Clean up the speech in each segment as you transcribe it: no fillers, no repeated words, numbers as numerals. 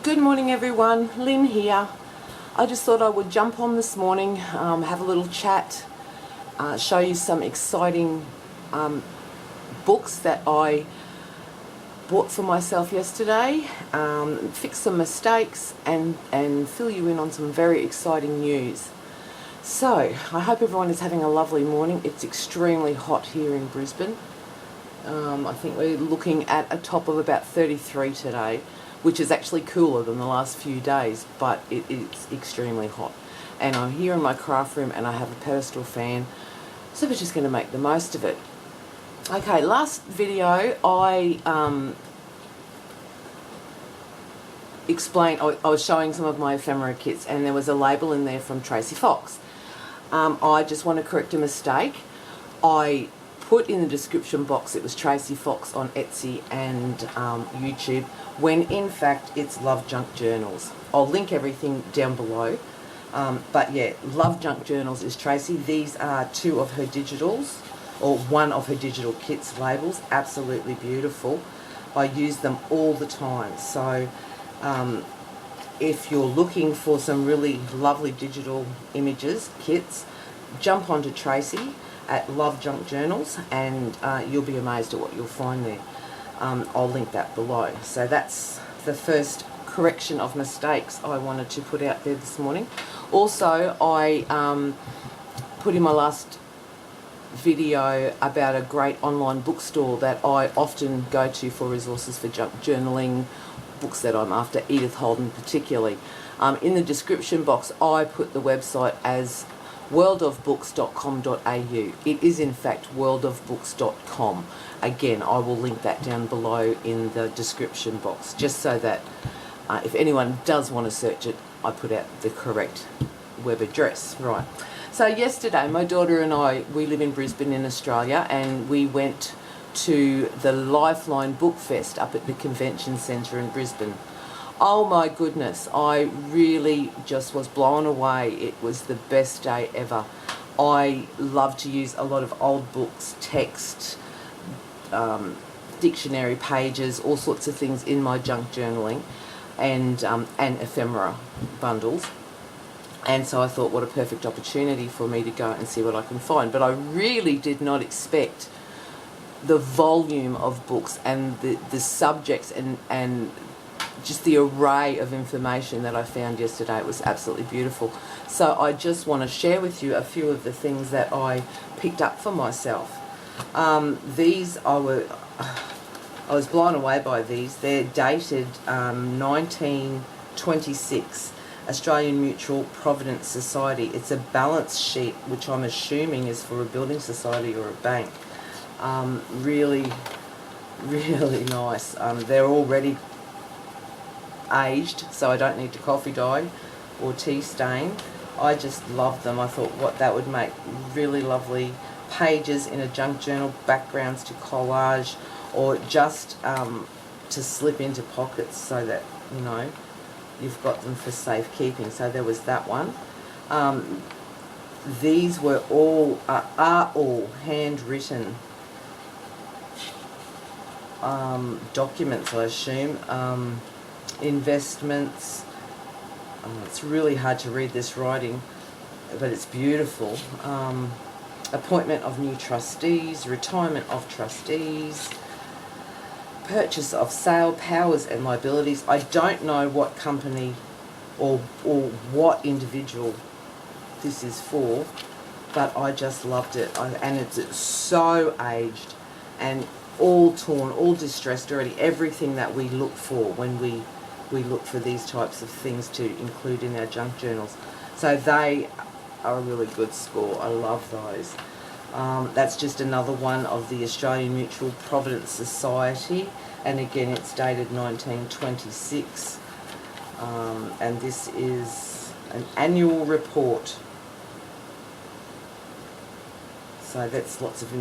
Good morning everyone, Lynn here. I just thought I would jump on this morning, have a little chat, show you some exciting books that I bought for myself yesterday, fix some mistakes and fill you in on some very exciting news. So, I hope everyone is having a lovely morning. It's extremely hot here in Brisbane. I think we're looking at a top of about 33 today, which is actually cooler than the last few days, but it's extremely hot. And I'm here in my craft room and I have a pedestal fan, so we're just going to make the most of it. Okay, last video I explained, I was showing some of my ephemera kits and there was a label in there from Tracie Fox. I just want to correct a mistake. I put in the description box it was Tracie Fox on Etsy and YouTube, when in fact it's LoveJunkJournals. I'll link everything down below. But yeah, LoveJunkJournals is Tracie. These are two of her digitals, or one of her digital kits labels. Absolutely beautiful. I use them all the time. So if you're looking for some really lovely digital images, kits, jump onto Tracie at LoveJunkJournals and you'll be amazed at what you'll find there. I'll link that below. So that's the first correction of mistakes I wanted to put out there this morning. Also, I put in my last video about a great online bookstore that I often go to for resources for junk journaling, books that I'm after, Edith Holden particularly. In the description box I put the website as worldofbooks.com.au. It is in fact worldofbooks.com. Again, I will link that down below in the description box, just so that if anyone does want to search it, I put out the correct web address. Right. So yesterday, my daughter and I, we live in Brisbane in Australia, and we went to the Lifeline Book Fest up at the Convention Centre in Brisbane. Oh my goodness, I really just was blown away. It was the best day ever. I love to use a lot of old books, text, dictionary pages, all sorts of things in my junk journaling and ephemera bundles. And so I thought, what a perfect opportunity for me to go and see what I can find. But I really did not expect the volume of books and the subjects and just the array of information that I found yesterday. It was absolutely beautiful. So I just want to share with you a few of the things that I picked up for myself. These I was blown away by these. They're dated 1926, Australian Mutual Providence Society. It's a balance sheet, which I'm assuming is for a building society or a bank. Really, really nice. They're already aged, so I don't need to coffee dye or tea stain. I just love them. I thought what that would make really lovely pages in a junk journal, backgrounds to collage, or just to slip into pockets so that, you know, you've got them for safekeeping. So there was that one. These were all are all handwritten documents, I assume. Investments. It's really hard to read this writing, but it's beautiful. Appointment of new trustees, retirement of trustees, purchase of sale, powers and liabilities. I don't know what company or what individual this is for, but I just loved it. And it's so aged and all torn, all distressed already. Everything that we look for when we look for these types of things to include in our junk journals. So they are a really good score. I love those. That's just another one of the Australian Mutual Providence Society, and again it's dated 1926, and this is an annual report. So that's lots of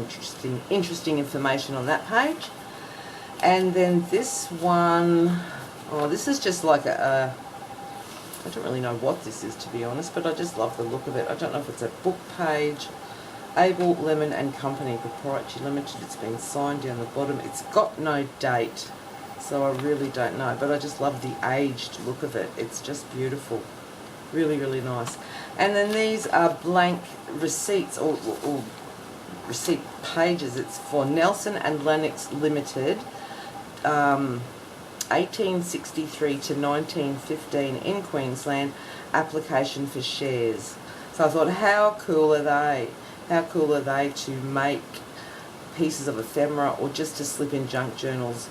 interesting information on that page. And then this one, oh, this is just like I don't really know what this is, to be honest, but I just love the look of it. I don't know if it's a book page. Abel Lemon and Company Proprietary Limited. It's been signed down the bottom. It's got no date. So I really don't know, but I just love the aged look of it. It's just beautiful. Really, really nice. And then these are blank receipts or receipt pages. It's for Nelson and Lennox Limited, 1863 to 1915 in Queensland, application for shares. So I thought, how cool are they? How cool are they to make pieces of ephemera or just to slip in junk journals,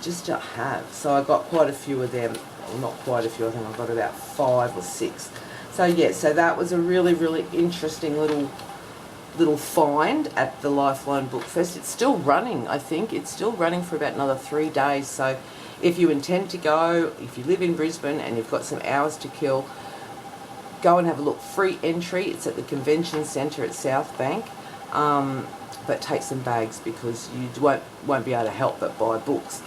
just to have. So I got quite a few of them. Well, not quite a few, I think I got about 5 or 6. So yeah, so that was a really, really interesting little find at the Lifeline Book Fest. It's still running, I think. It's still running for about another 3 days. So if you intend to go, if you live in Brisbane and you've got some hours to kill, go and have a look. Free entry. It's at the Convention Centre at South Bank. But take some bags because you won't be able to help but buy books.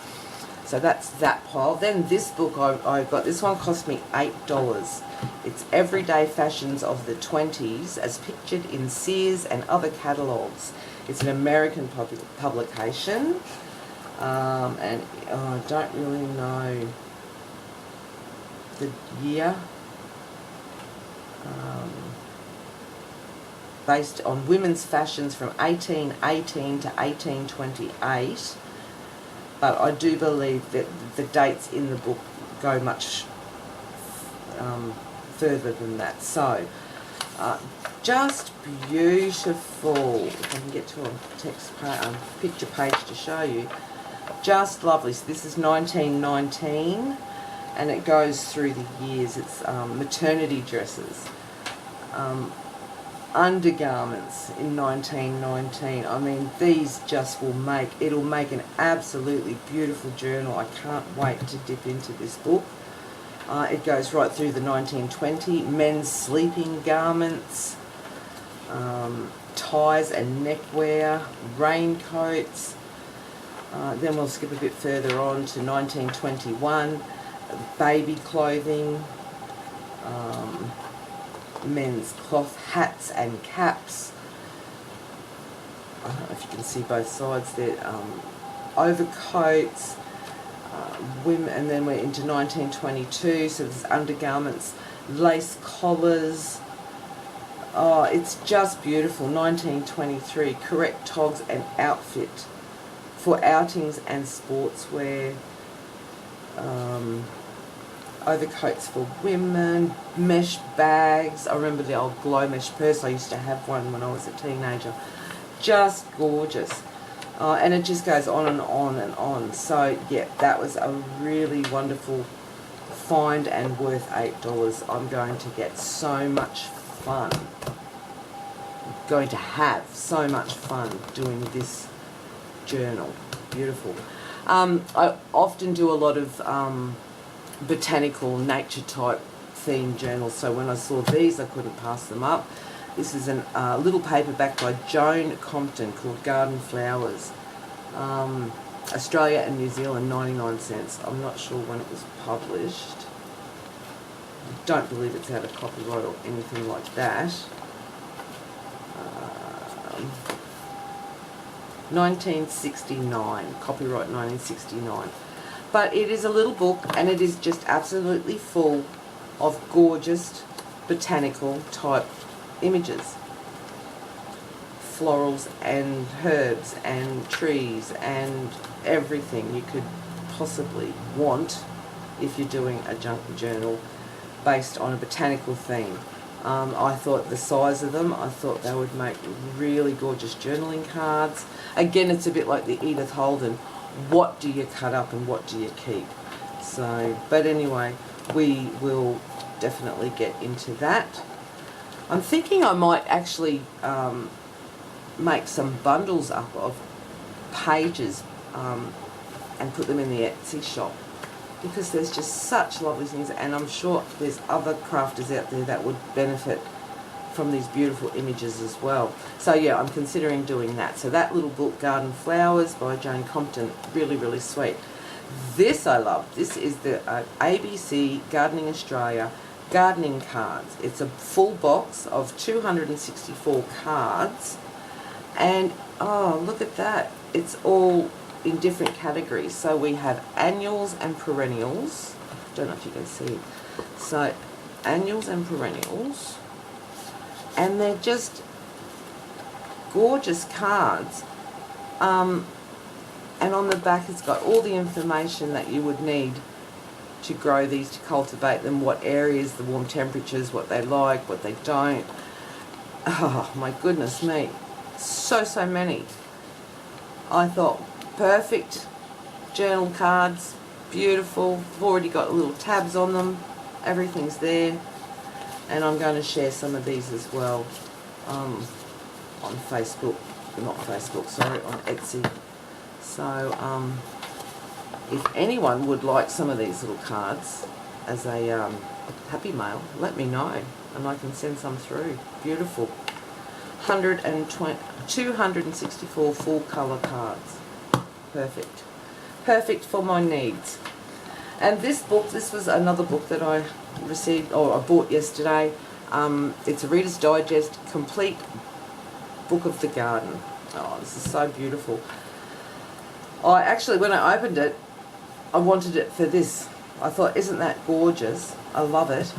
So that's that pile. Then this book I got, this one cost me $8. It's Everyday Fashions of the 20s as pictured in Sears and other catalogues. It's an American publication, and I don't really know the year. Based on women's fashions from 1818 to 1828. But I do believe that the dates in the book go much further than that. So, just beautiful. If I can get to a picture page to show you. Just lovely. So this is 1919, and it goes through the years. It's maternity dresses. Undergarments in 1919. I mean, these just it'll make an absolutely beautiful journal. I can't wait to dip into this book. It goes right through the 1920 men's sleeping garments, ties and neckwear, raincoats. Then we'll skip a bit further on to 1921, baby clothing, men's cloth hats and caps. I don't know if you can see both sides there. Overcoats, women, and then we're into 1922, so there's undergarments, lace collars. Oh, it's just beautiful. 1923, correct togs and outfit for outings and sportswear. Overcoats for women, mesh bags. I remember the old glow mesh purse. I used to have one when I was a teenager. Just gorgeous. And it just goes on and on and on. So, yeah, that was a really wonderful find and worth $8. I'm going to get so much fun. I'm going to have so much fun doing this journal. Beautiful. I often do a lot of botanical nature type themed journals, so when I saw these I couldn't pass them up. This is a little paperback by Joan Compton called Garden Flowers, Australia and New Zealand, 99 cents. I'm not sure when it was published. I don't believe it's out of copyright or anything like that. 1969, copyright 1969. But it is a little book, and it is just absolutely full of gorgeous botanical type images. Florals and herbs and trees and everything you could possibly want if you're doing a junk journal based on a botanical theme. I thought the size of them, I thought they would make really gorgeous journaling cards. Again, it's a bit like the Edith Holden. What do you cut up and what do you keep? So, but anyway, we will definitely get into that. I'm thinking I might actually make some bundles up of pages and put them in the Etsy shop, because there's just such lovely things, and I'm sure there's other crafters out there that would benefit from these beautiful images as well. So yeah, I'm considering doing that. So that little book, Garden Flowers by Joan Compton, really, really sweet. This I love. This is the ABC Gardening Australia gardening cards. It's a full box of 264 cards, and oh, look at that. It's all in different categories. So we have annuals and perennials. Don't know if you can see. So annuals and perennials, and they're just gorgeous cards. And on the back it's got all the information that you would need to grow these, to cultivate them, what areas, the warm temperatures, what they like, what they don't. Oh my goodness me, so many. I thought perfect journal cards, beautiful. I've already got little tabs on them, everything's there, and I'm going to share some of these as well on Facebook, not Facebook, sorry, on Etsy. So if anyone would like some of these little cards as a happy mail, let me know and I can send some through. Beautiful. 264 full colour cards. Perfect. Perfect for my needs. And this book, this was another book that I received, or I bought yesterday. It's a Reader's Digest complete book of the garden. Oh, this is so beautiful. I actually, when I opened it, I wanted it for this. I thought, isn't that gorgeous? I love it.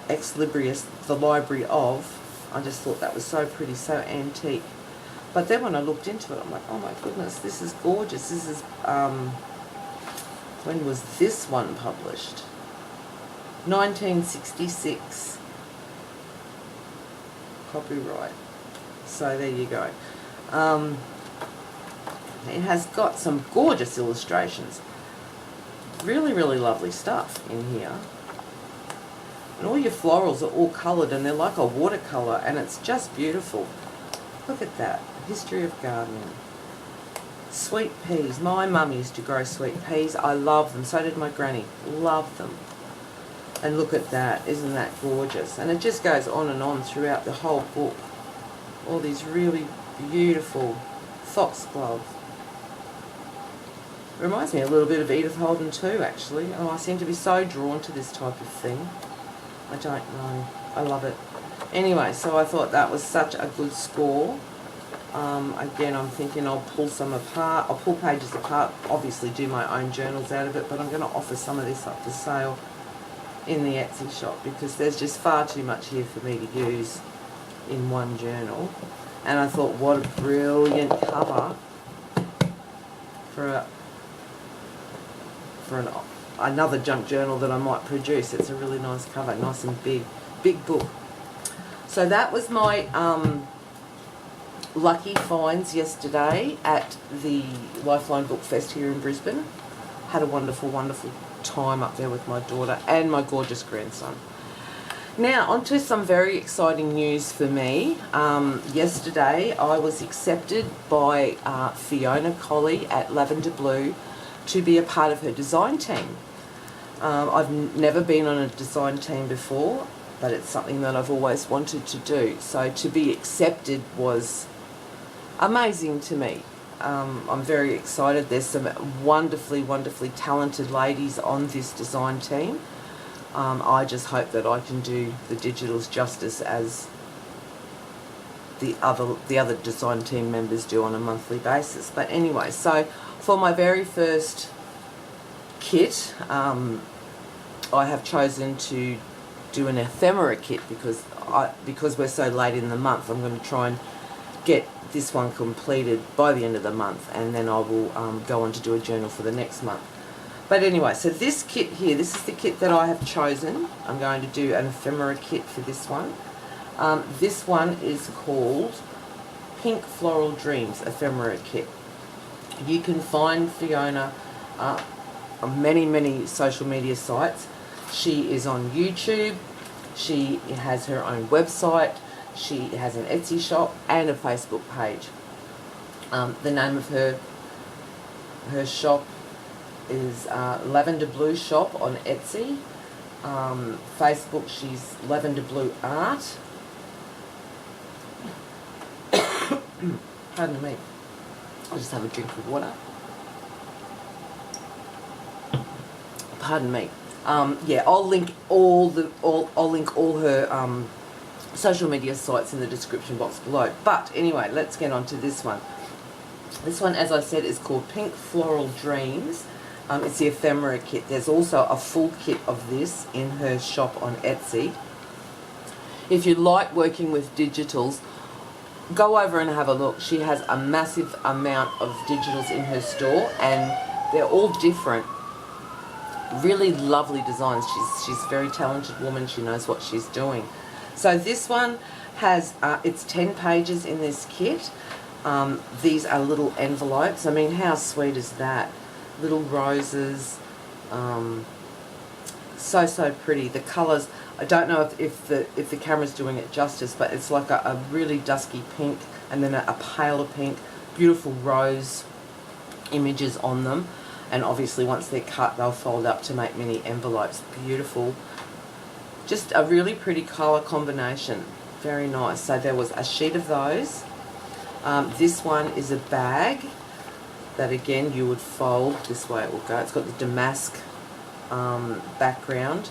Ex Librius, the Library of. I just thought that was so pretty, so antique. But then when I looked into it, I'm like, oh my goodness, this is gorgeous. This is, when was this one published? 1966. Copyright. So there you go. It has got some gorgeous illustrations. Really, really lovely stuff in here. And all your florals are all coloured and they're like a watercolour, and it's just beautiful. Look at that. History of gardening. Sweet peas. My mum used to grow sweet peas. I love them. So did my granny. Love them. And look at that. Isn't that gorgeous? And it just goes on and on throughout the whole book. All these really beautiful foxgloves. Reminds me a little bit of Edith Holden too, actually. Oh, I seem to be so drawn to this type of thing. I don't know. I love it. Anyway, so I thought that was such a good score. Again, I'm thinking I'll pull some apart. I'll pull pages apart, obviously do my own journals out of it, but I'm going to offer some of this up for sale in the Etsy shop because there's just far too much here for me to use in one journal. And I thought, what a brilliant cover for another junk journal that I might produce. It's a really nice cover, nice and big book. So that was my lucky finds yesterday at the Lifeline Book Fest here in Brisbane. Had a wonderful, wonderful time up there with my daughter and my gorgeous grandson. Now, on to some very exciting news for me. Yesterday, I was accepted by Fiona Colley at Lavender Blu to be a part of her design team. I've never been on a design team before, but it's something that I've always wanted to do. So to be accepted was amazing to me. I'm very excited. There's some wonderfully, wonderfully talented ladies on this design team. I just hope that I can do the digitals justice as the other design team members do on a monthly basis. But anyway, so for my very first kit, I have chosen to do an ephemera kit because we're so late in the month. I'm going to try and get this one completed by the end of the month, and then I will go on to do a journal for the next month. But anyway, so this kit here, this is the kit that I have chosen. I'm going to do an ephemera kit for this one. This one is called Pink Floral Dreams Ephemera Kit. You can find Fiona on many social media sites. She is on YouTube. She has her own website. She has an Etsy shop and a Facebook page. The name of her shop is Lavender Blu shop on Etsy. Facebook, she's Lavender Blu Art. Pardon me. I'll just have a drink of water. Pardon me. Yeah, I'll link all her social media sites in the description box below. But anyway, let's get on to this one. This one, as I said, is called Pink Floral Dreams. It's the ephemera kit. There's also a full kit of this in her shop on Etsy. If you like working with digitals, go over and have a look. She has a massive amount of digitals in her store, and they're all different. Really lovely designs. She's a very talented woman. She knows what she's doing. So this one has, it's 10 pages in this kit. These are little envelopes. I mean, how sweet is that? Little roses. So pretty. The colours, I don't know if the camera's doing it justice, but it's like a really dusky pink and then a paler pink. Beautiful rose images on them. And obviously once they're cut, they'll fold up to make mini envelopes. Beautiful. Just a really pretty colour combination. Very nice. So there was a sheet of those. This one is a bag that again you would fold. This way it will go. It's got the damask background,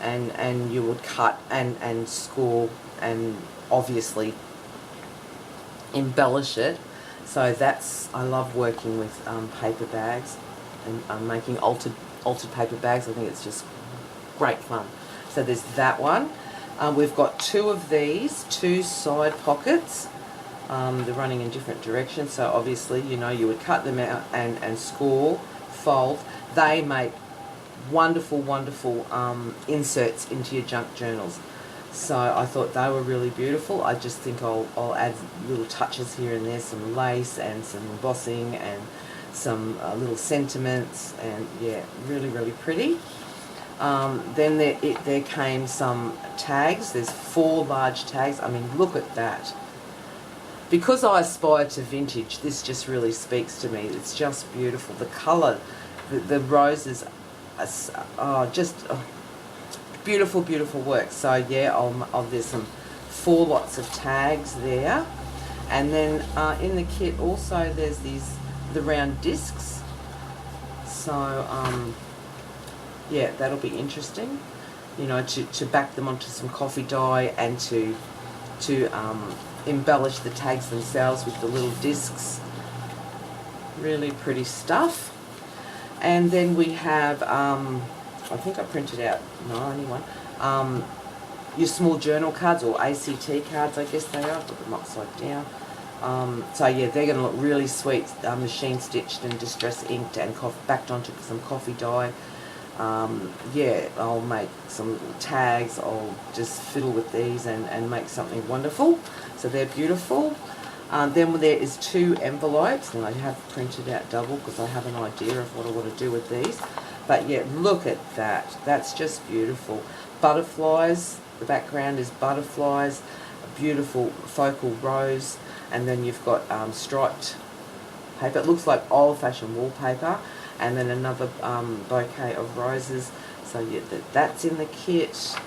and you would cut and score and obviously embellish it. So that's, I love working with paper bags and making altered paper bags. I think it's just great fun. So there's that one. We've got two of these, two side pockets. They're running in different directions, so obviously, you know, you would cut them out and score, fold. They make wonderful, wonderful inserts into your junk journals. So I thought they were really beautiful. I just think I'll add little touches here and there, some lace and some embossing and some little sentiments, and yeah, really, really pretty. Then there came some tags. There's 4 large tags. I mean, look at that. Because I aspire to vintage, this just really speaks to me. It's just beautiful. The colour, the roses, just beautiful, beautiful work. So yeah, there's some 4 lots of tags there. And then in the kit also there's the round discs. So yeah, that'll be interesting, you know, to back them onto some coffee dye and to embellish the tags themselves with the little discs. Really pretty stuff. And then we have, I think I printed out, no, only one, your small journal cards, or ACT cards I guess they are. I've got them upside down. So yeah, they're going to look really sweet, machine stitched and distress inked and backed onto some coffee dye. Yeah, I'll make some little tags. I'll just fiddle with these and make something wonderful. So they're beautiful. Then there is 2 envelopes, and I have printed out double because I have an idea of what I want to do with these. But yeah, look at that. That's just beautiful. Butterflies. The background is butterflies. A beautiful focal rose, and then you've got striped paper. It looks like old-fashioned wallpaper. And then another bouquet of roses. So yeah, that's in the kit.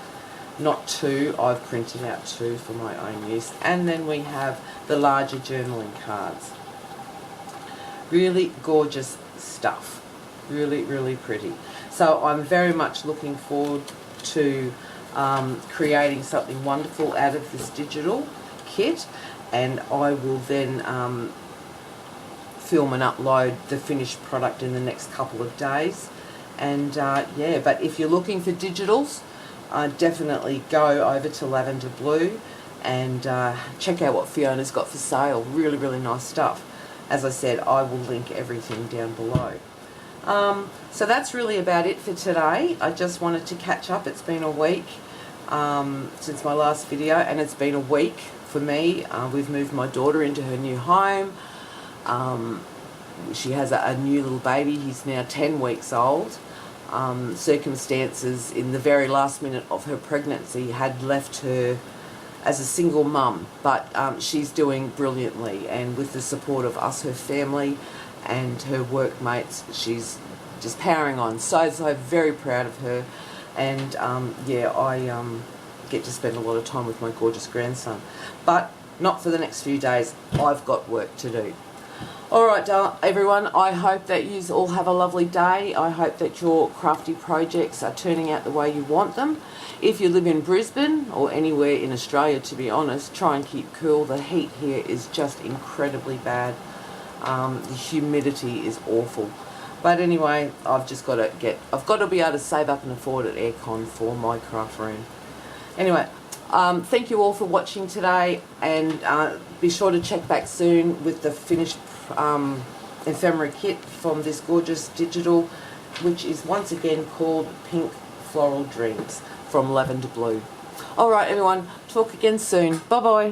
Not 2, I've printed out 2 for my own use. And then we have the larger journaling cards. Really gorgeous stuff. Really, really pretty. So I'm very much looking forward to creating something wonderful out of this digital kit. And I will then film and upload the finished product in the next couple of days. And yeah, but if you're looking for digitals, definitely go over to Lavender Blu and check out what Fiona's got for sale. Really, really nice stuff. As I said, I will link everything down below. So that's really about it for today. I just wanted to catch up. It's been a week since my last video, and it's been a week for me. We've moved my daughter into her new home. She has a new little baby. He's now 10 weeks old. Circumstances in the very last minute of her pregnancy had left her as a single mum, but she's doing brilliantly, and with the support of us, her family and her workmates, she's just powering on. So very proud of her. And yeah, I get to spend a lot of time with my gorgeous grandson, but not for the next few days. I've got work to do. Alright everyone, I hope that you all have a lovely day. I hope that your crafty projects are turning out the way you want them. If you live in Brisbane or anywhere in Australia, to be honest, try and keep cool. The heat here is just incredibly bad. The humidity is awful. But anyway, I've got to be able to save up and afford an aircon for my craft room. Anyway, thank you all for watching today, and be sure to check back soon with the finished ephemera kit from this gorgeous digital, which is once again called Pink Floral Dreams from Lavender Blu. Alright everyone, talk again soon. Bye bye.